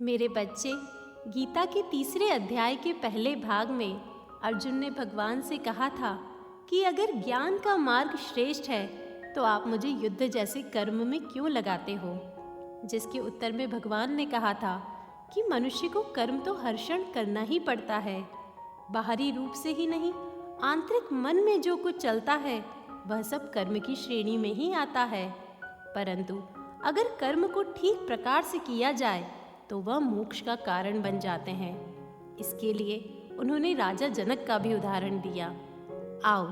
मेरे बच्चे, गीता के तीसरे अध्याय के पहले भाग में अर्जुन ने भगवान से कहा था कि अगर ज्ञान का मार्ग श्रेष्ठ है तो आप मुझे युद्ध जैसे कर्म में क्यों लगाते हो। जिसके उत्तर में भगवान ने कहा था कि मनुष्य को कर्म तो हर क्षण करना ही पड़ता है, बाहरी रूप से ही नहीं, आंतरिक मन में जो कुछ चलता है वह सब कर्म की श्रेणी में ही आता है। परंतु अगर कर्म को ठीक प्रकार से किया जाए तो वह मोक्ष का कारण बन जाते हैं। इसके लिए उन्होंने राजा जनक का भी उदाहरण दिया। आओ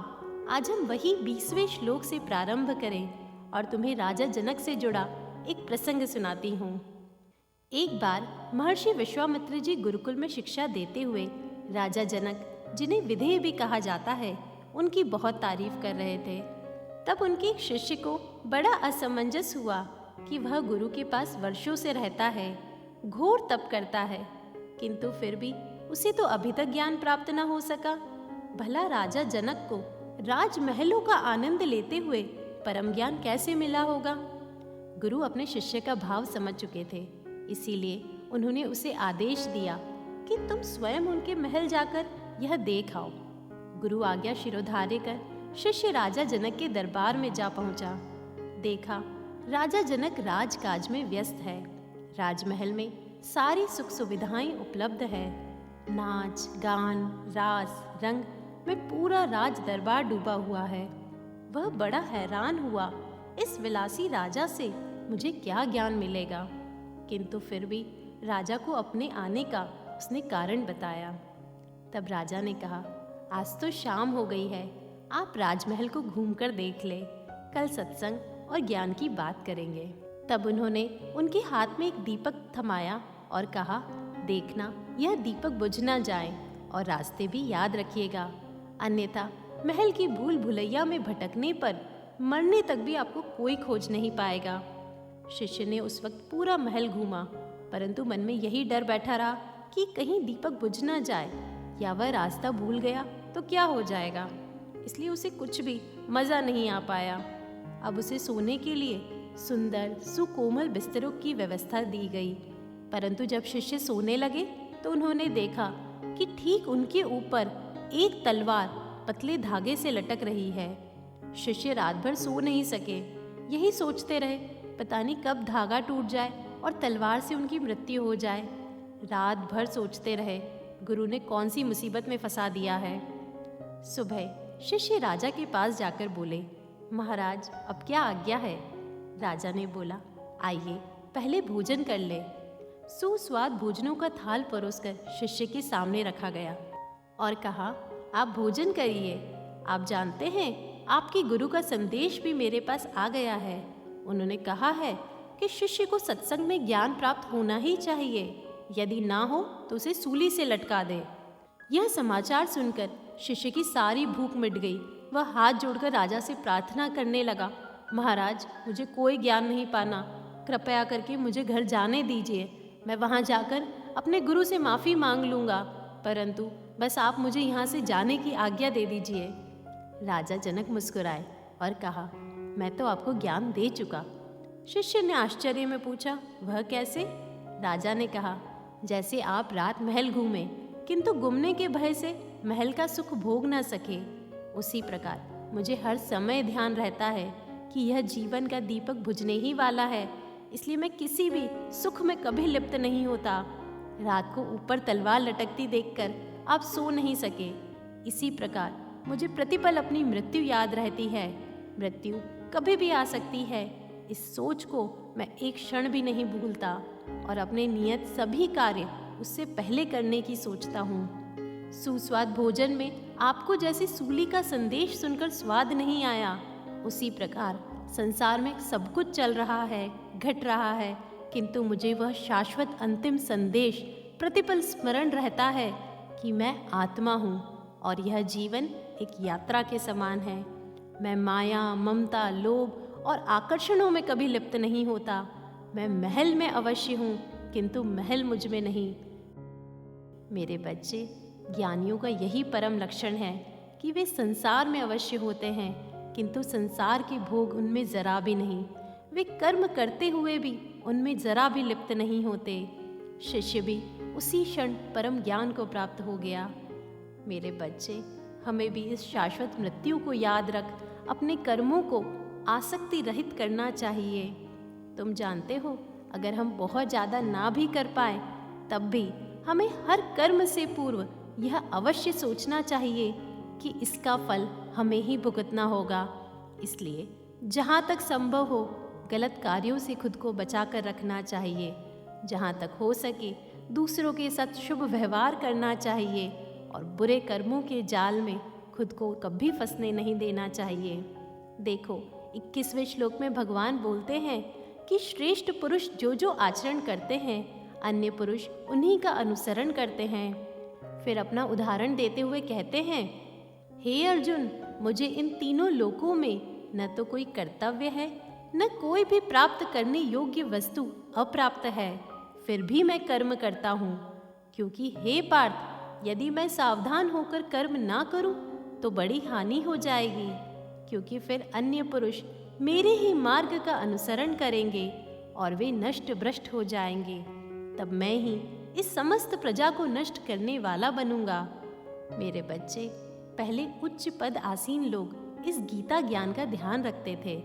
आज हम वही 20वें श्लोक से प्रारंभ करें और तुम्हें राजा जनक से जुड़ा एक प्रसंग सुनाती हूँ। एक बार महर्षि विश्वामित्र जी गुरुकुल में शिक्षा देते हुए राजा जनक, जिन्हें विधेय भी कहा जाता है, उनकी बहुत तारीफ कर रहे थे। तब उनके एक शिष्य को बड़ा असमंजस हुआ कि वह गुरु के पास वर्षों से रहता है, घोर तप करता है, किंतु फिर भी उसे तो अभी तक ज्ञान प्राप्त न हो सका। भला राजा जनक को राजमहलों का आनंद लेते हुए परम ज्ञान कैसे मिला होगा। गुरु अपने शिष्य का भाव समझ चुके थे, इसीलिए उन्होंने उसे आदेश दिया कि तुम स्वयं उनके महल जाकर यह देख आओ। गुरु आज्ञा शिरोधार्य कर शिष्य राजा जनक के दरबार में जा पहुंचा। देखा राजा जनक राजकाज में व्यस्त है। राजमहल में सारी सुख सुविधाएं उपलब्ध है। नाच गान रास रंग में पूरा राज दरबार डूबा हुआ है। वह बड़ा हैरान हुआ, इस विलासी राजा से मुझे क्या ज्ञान मिलेगा। किंतु फिर भी राजा को अपने आने का उसने कारण बताया। तब राजा ने कहा, आज तो शाम हो गई है, आप राजमहल को घूमकर देख ले, कल सत्संग और ज्ञान की बात करेंगे। तब उन्होंने उनके हाथ में एक दीपक थमाया और कहा, देखना यह दीपक बुझ ना जाए और रास्ते भी याद रखिएगा, अन्यथा महल की भूल भुलैया में भटकने पर मरने तक भी आपको कोई खोज नहीं पाएगा। शिष्य ने उस वक्त पूरा महल घूमा, परंतु मन में यही डर बैठा रहा कि कहीं दीपक बुझ ना जाए या वह रास्ता भूल गया तो क्या हो जाएगा। इसलिए उसे कुछ भी मज़ा नहीं आ पाया। अब उसे सोने के लिए सुंदर सुकोमल बिस्तरों की व्यवस्था दी गई, परंतु जब शिष्य सोने लगे तो उन्होंने देखा कि ठीक उनके ऊपर एक तलवार पतले धागे से लटक रही है। शिष्य रात भर सो नहीं सके, यही सोचते रहे पता नहीं कब धागा टूट जाए और तलवार से उनकी मृत्यु हो जाए। रात भर सोचते रहे गुरु ने कौन सी मुसीबत में फंसा दिया है। सुबह शिष्य राजा के पास जाकर बोले, महाराज अब क्या आज्ञा है। राजा ने बोला, आइए पहले भोजन कर ले। सुस्वाद भोजनों का थाल परोसकर शिष्य के सामने रखा गया और कहा, आप भोजन करिए। आप जानते हैं आपके गुरु का संदेश भी मेरे पास आ गया है। उन्होंने कहा है कि शिष्य को सत्संग में ज्ञान प्राप्त होना ही चाहिए, यदि ना हो तो उसे सूली से लटका दे। यह समाचार सुनकर शिष्य की सारी भूख मिट गई। वह हाथ जोड़कर राजा से प्रार्थना करने लगा, महाराज मुझे कोई ज्ञान नहीं पाना, कृपया करके मुझे घर जाने दीजिए। मैं वहाँ जाकर अपने गुरु से माफ़ी मांग लूँगा, परंतु बस आप मुझे यहाँ से जाने की आज्ञा दे दीजिए। राजा जनक मुस्कुराए और कहा, मैं तो आपको ज्ञान दे चुका। शिष्य ने आश्चर्य में पूछा, वह कैसे। राजा ने कहा, जैसे आप रात महल घूमे किंतु गुमने के भय से महल का सुख भोग न सके, उसी प्रकार मुझे हर समय ध्यान रहता है कि यह जीवन का दीपक बुझने ही वाला है, इसलिए मैं किसी भी सुख में कभी लिप्त नहीं होता। रात को ऊपर तलवार लटकती देखकर आप सो नहीं सके, इसी प्रकार मुझे प्रतिपल अपनी मृत्यु याद रहती है। मृत्यु कभी भी आ सकती है, इस सोच को मैं एक क्षण भी नहीं भूलता और अपने नियत सभी कार्य उससे पहले करने की सोचता हूँ। सुस्वाद भोजन में आपको जैसे सूली का संदेश सुनकर स्वाद नहीं आया, उसी प्रकार संसार में सब कुछ चल रहा है, घट रहा है, किंतु मुझे वह शाश्वत अंतिम संदेश प्रतिपल स्मरण रहता है कि मैं आत्मा हूँ और यह जीवन एक यात्रा के समान है। मैं माया, ममता, लोभ और आकर्षणों में कभी लिप्त नहीं होता। मैं महल में अवश्य हूँ, किंतु महल मुझ में नहीं। मेरे बच्चे, ज्ञानियों का यही परम लक्षण है कि वे संसार में अवश्य होते हैं, किंतु संसार के भोग उनमें जरा भी नहीं। वे कर्म करते हुए भी उनमें जरा भी लिप्त नहीं होते। शिष्य भी उसी क्षण परम ज्ञान को प्राप्त हो गया। मेरे बच्चे, हमें भी इस शाश्वत मृत्यु को याद रख अपने कर्मों को आसक्ति रहित करना चाहिए। तुम जानते हो, अगर हम बहुत ज़्यादा ना भी कर पाए तब भी हमें हर कर्म से पूर्व यह अवश्य सोचना चाहिए कि इसका फल हमें ही भुगतना होगा। इसलिए जहाँ तक संभव हो गलत कार्यों से खुद को बचा कर रखना चाहिए। जहाँ तक हो सके दूसरों के साथ शुभ व्यवहार करना चाहिए और बुरे कर्मों के जाल में खुद को कभी फंसने नहीं देना चाहिए। देखो, 21वें श्लोक में भगवान बोलते हैं कि श्रेष्ठ पुरुष जो जो आचरण करते हैं अन्य पुरुष उन्हीं का अनुसरण करते हैं। फिर अपना उदाहरण देते हुए कहते हैं, हे अर्जुन, मुझे इन तीनों लोकों में न तो कोई कर्तव्य है, न कोई भी प्राप्त करने योग्य वस्तु अप्राप्त है, फिर भी मैं कर्म करता हूँ। क्योंकि हे पार्थ, यदि मैं सावधान होकर कर्म ना करूँ तो बड़ी हानि हो जाएगी, क्योंकि फिर अन्य पुरुष मेरे ही मार्ग का अनुसरण करेंगे और वे नष्ट भ्रष्ट हो जाएंगे। तब मैं ही इस समस्त प्रजा को नष्ट करने वाला बनूंगा। मेरे बच्चे, पहले उच्च पद आसीन लोग इस गीता ज्ञान का ध्यान रखते थे।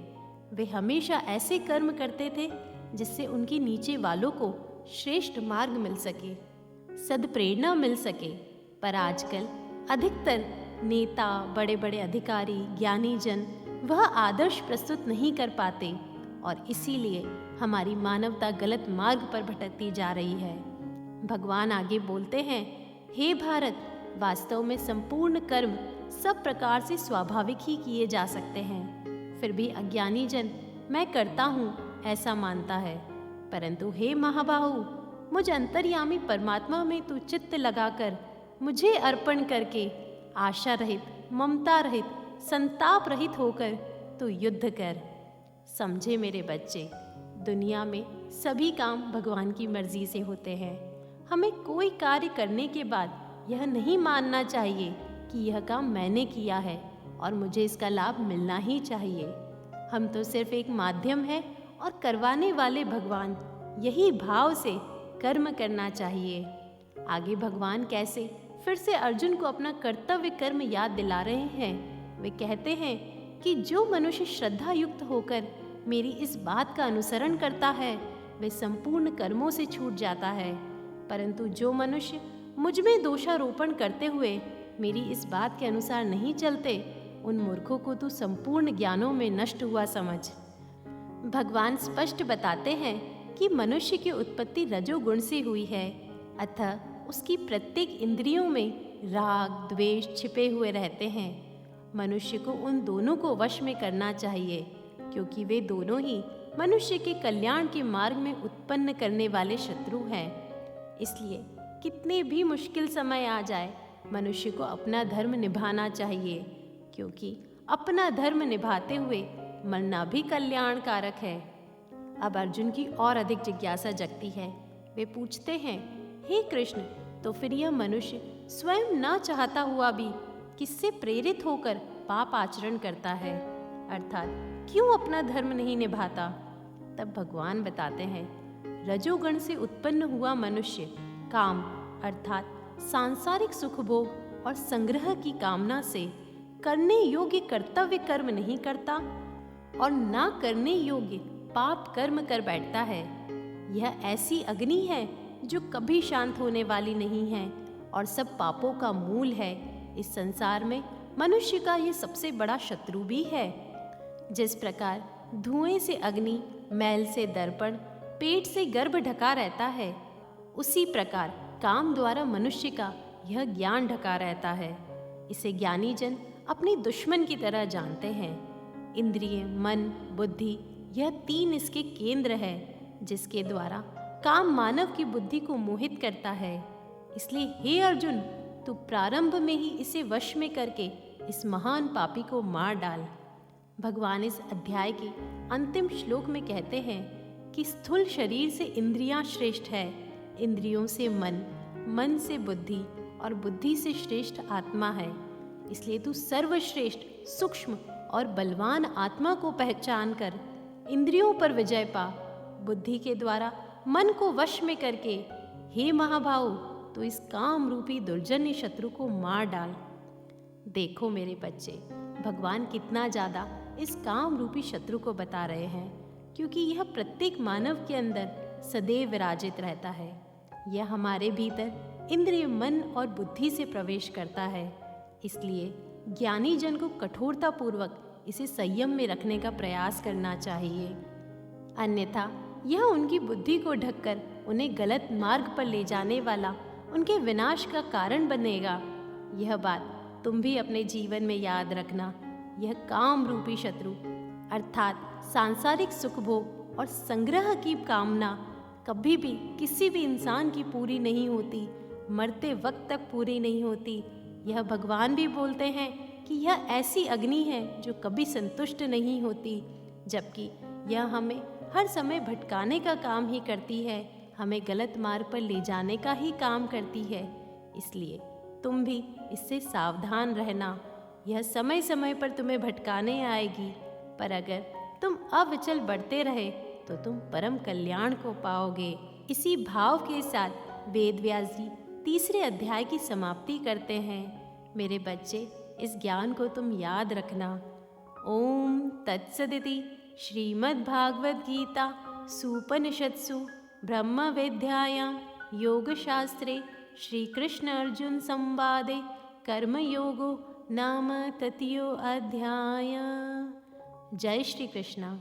वे हमेशा ऐसे कर्म करते थे जिससे उनके नीचे वालों को श्रेष्ठ मार्ग मिल सके, सद्प्रेरणा मिल सके। पर आजकल अधिकतर नेता, बड़े बड़े अधिकारी, ज्ञानी जन वह आदर्श प्रस्तुत नहीं कर पाते और इसीलिए हमारी मानवता गलत मार्ग पर भटकती जा रही है। भगवान आगे बोलते हैं, हे भारत, वास्तव में संपूर्ण कर्म सब प्रकार से स्वाभाविक ही किए जा सकते हैं, फिर भी अज्ञानी जन मैं करता हूँ ऐसा मानता है। परंतु हे महाबाहु, मुझ अंतर्यामी परमात्मा में तू चित्त लगाकर मुझे अर्पण करके आशा रहित, ममता रहित, संताप रहित होकर तू युद्ध कर। समझे मेरे बच्चे, दुनिया में सभी काम भगवान की मर्जी से होते हैं। हमें कोई कार्य करने के बाद यह नहीं मानना चाहिए कि यह काम मैंने किया है और मुझे इसका लाभ मिलना ही चाहिए। हम तो सिर्फ एक माध्यम है और करवाने वाले भगवान, यही भाव से कर्म करना चाहिए। आगे भगवान कैसे फिर से अर्जुन को अपना कर्तव्य कर्म याद दिला रहे हैं। वे कहते हैं कि जो मनुष्य श्रद्धा युक्त होकर मेरी इस बात का अनुसरण करता है वे संपूर्ण कर्मों से छूट जाता है, परंतु जो मनुष्य मुझ में दोषारोपण करते हुए मेरी इस बात के अनुसार नहीं चलते, उन मूर्खों को तू संपूर्ण ज्ञानों में नष्ट हुआ समझ। भगवान स्पष्ट बताते हैं कि मनुष्य की उत्पत्ति रजोगुण से हुई है, अतः उसकी प्रत्येक इंद्रियों में राग द्वेष छिपे हुए रहते हैं। मनुष्य को उन दोनों को वश में करना चाहिए, क्योंकि वे दोनों ही मनुष्य के कल्याण के मार्ग में उत्पन्न करने वाले शत्रु हैं। इसलिए कितने भी मुश्किल समय आ जाए, मनुष्य को अपना धर्म निभाना चाहिए, क्योंकि अपना धर्म निभाते हुए मरना भी कल्याणकारक है। अब अर्जुन की और अधिक जिज्ञासा जगती है। वे पूछते हैं, हे कृष्ण, तो फिर यह मनुष्य स्वयं ना चाहता हुआ भी किससे प्रेरित होकर पाप आचरण करता है, अर्थात क्यों अपना धर्म नहीं निभाता? तब भगवान बताते हैं, रजोगण से उत्पन्न हुआ मनुष्य काम अर्थात सांसारिक सुख भोग और संग्रह की कामना से करने योग्य कर्तव्य कर्म नहीं करता और ना करने योग्य पाप कर्म कर बैठता है। यह ऐसी अग्नि है जो कभी शांत होने वाली नहीं है और सब पापों का मूल है। इस संसार में मनुष्य का ये सबसे बड़ा शत्रु भी है। जिस प्रकार धुएं से अग्नि, मैल से दर्पण, पेट से गर्भ ढका रहता है, उसी प्रकार काम द्वारा मनुष्य का यह ज्ञान ढका रहता है। इसे ज्ञानी जन अपने दुश्मन की तरह जानते हैं। इंद्रिय, मन, बुद्धि यह तीन इसके केंद्र है, जिसके द्वारा काम मानव की बुद्धि को मोहित करता है। इसलिए हे अर्जुन, तू प्रारंभ में ही इसे वश में करके इस महान पापी को मार डाल। भगवान इस अध्याय के अंतिम श्लोक में कहते हैं कि स्थूल शरीर से इंद्रियां श्रेष्ठ है, इंद्रियों से मन, मन से बुद्धि और बुद्धि से श्रेष्ठ आत्मा है। इसलिए तू सर्वश्रेष्ठ, सूक्ष्म और बलवान आत्मा को पहचान कर इंद्रियों पर विजय पा। बुद्धि के द्वारा मन को वश में करके हे महाभाऊ, तो इस काम रूपी दुर्जन्य शत्रु को मार डाल। देखो मेरे बच्चे, भगवान कितना ज़्यादा इस काम रूपी शत्रु को बता रहे हैं, क्योंकि यह प्रत्येक मानव के अंदर सदैव विराजित रहता है। यह हमारे भीतर इंद्रिय, मन और बुद्धि से प्रवेश करता है। इसलिए ज्ञानी जन को कठोरतापूर्वक इसे संयम में रखने का प्रयास करना चाहिए, अन्यथा यह उनकी बुद्धि को ढककर उन्हें गलत मार्ग पर ले जाने वाला, उनके विनाश का कारण बनेगा। यह बात तुम भी अपने जीवन में याद रखना। यह काम रूपी शत्रु अर्थात सांसारिक सुख भोग और संग्रह की कामना कभी भी किसी भी इंसान की पूरी नहीं होती, मरते वक्त तक पूरी नहीं होती। यह भगवान भी बोलते हैं कि यह ऐसी अग्नि है जो कभी संतुष्ट नहीं होती, जबकि यह हमें हर समय भटकाने का काम ही करती है, हमें गलत मार्ग पर ले जाने का ही काम करती है। इसलिए तुम भी इससे सावधान रहना। यह समय समय पर तुम्हें भटकाने आएगी, पर अगर तुम अविचल बढ़ते रहे तो तुम परम कल्याण को पाओगे। इसी भाव के साथ वेद व्यास जी तीसरे अध्याय की समाप्ति करते हैं। मेरे बच्चे, इस ज्ञान को तुम याद रखना। ओम तत्सदिति श्रीमद्भागवत गीता सूपनिषत्सु ब्रह्म विद्यायां योगशास्त्रे श्रीकृष्ण अर्जुन संवादे कर्मयोगो नाम तृतीयो अध्याय। जय श्री कृष्ण।